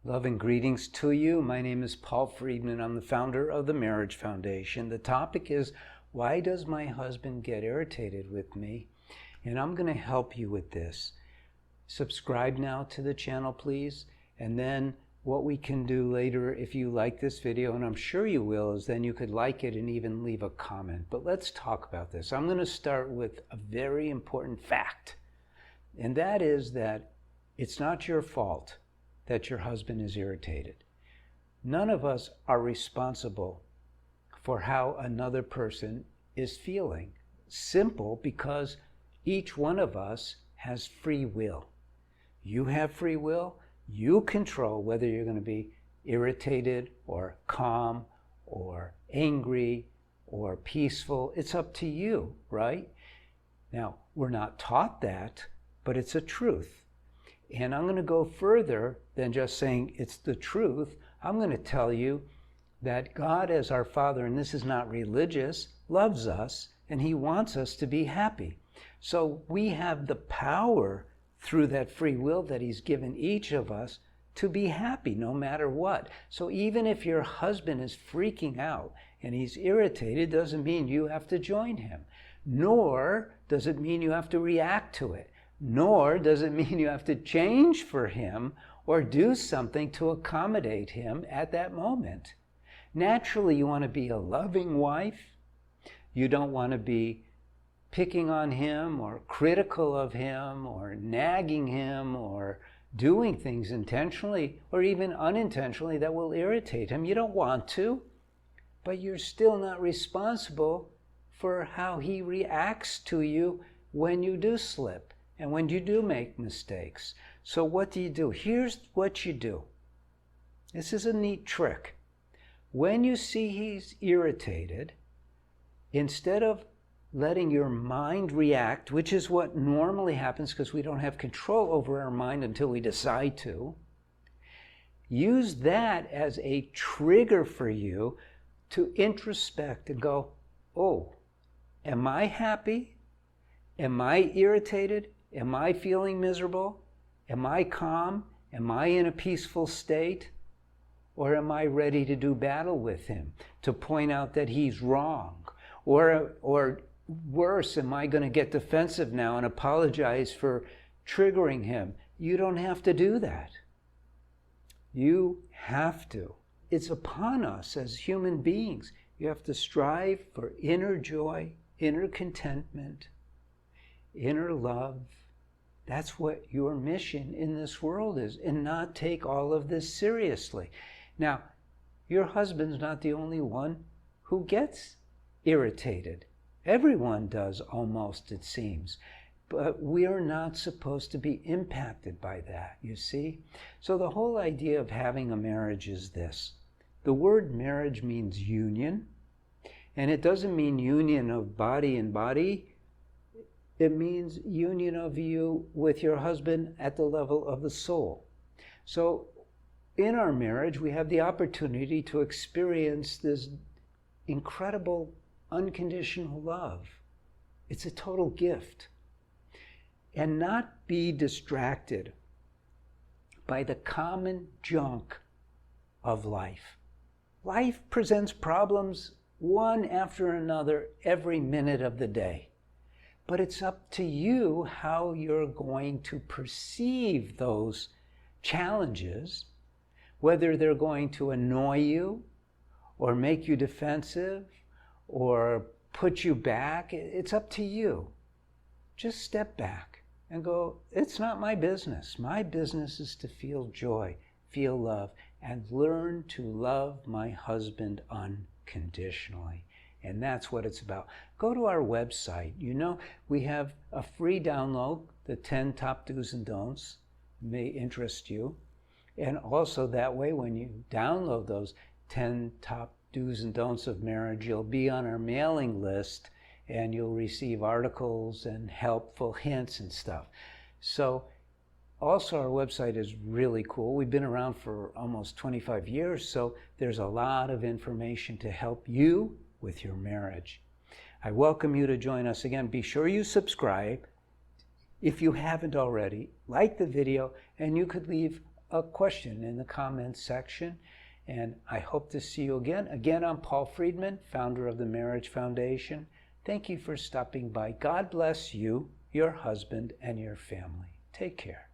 Love and greetings to you. My name is Paul Friedman. I'm the founder of the Marriage Foundation. The topic is, why does my husband get irritated with me? And I'm going to help you with this. Subscribe now to the channel, please. And then what we can do later, if you like this video, and I'm sure you will, is then you could like it and even leave a comment. But let's talk about this. I'm going to start with a very important fact. And that is that it's not your fault that your husband is irritated. None of us are responsible for how another person is feeling. Simple, because each one of us has free will. You have free will. You control whether you're going to be irritated or calm or angry or peaceful. It's up to you, right? Now, we're not taught that, but it's a truth. And I'm going to go further than just saying it's the truth. I'm going to tell you that God, as our Father, and this is not religious, loves us, and He wants us to be happy. So we have the power through that free will that He's given each of us to be happy no matter what. So even if your husband is freaking out and he's irritated, doesn't mean you have to join him. Nor does it mean you have to react to it. Nor does it mean you have to change for him or do something to accommodate him at that moment. Naturally, you want to be a loving wife. You don't want to be picking on him or critical of him or nagging him or doing things intentionally or even unintentionally that will irritate him. You don't want to, but you're still not responsible for how he reacts to you when you do slip and when you do make mistakes. So what do? Here's what you do. This is a neat trick. When you see he's irritated, instead of letting your mind react, which is what normally happens because we don't have control over our mind until we decide to, use that as a trigger for you to introspect and go, oh, am I happy? Am I irritated? Am I feeling miserable? Am I calm? Am I in a peaceful state? Or am I ready to do battle with him, to point out that he's wrong? Or worse, am I going to get defensive now and apologize for triggering him? You don't have to do that. You have to. It's upon us as human beings. You have to strive for inner joy, inner contentment, inner love. That's what your mission in this world is, and not take all of this seriously. Now, your husband's not the only one who gets irritated. Everyone does almost, it seems. But we are not supposed to be impacted by that, you see? So the whole idea of having a marriage is this. The word marriage means union, and it doesn't mean union of body and body. It means union of you with your husband at the level of the soul. So in our marriage, we have the opportunity to experience this incredible unconditional love. It's a total gift. And not be distracted by the common junk of life. Life presents problems one after another every minute of the day. But it's up to you how you're going to perceive those challenges, whether they're going to annoy you or make you defensive or put you back. It's up to you. Just step back and go, it's not my business. My business is to feel joy, feel love, and learn to love my husband unconditionally. And that's what it's about. Go to our website. You know, we have a free download, the 10 top do's and don'ts, may interest you. And also that way, when you download those 10 top do's and don'ts of marriage, you'll be on our mailing list and you'll receive articles and helpful hints and stuff. So also our website is really cool. We've been around for almost 25 years, so there's a lot of information to help you with your marriage. I welcome you to join us again. Be sure you subscribe if you haven't already, like the video, and you could leave a question in the comments section. And I hope to see you again. Again, I'm Paul Friedman, founder of the Marriage Foundation. Thank you for stopping by. God bless you, your husband, and your family. Take care.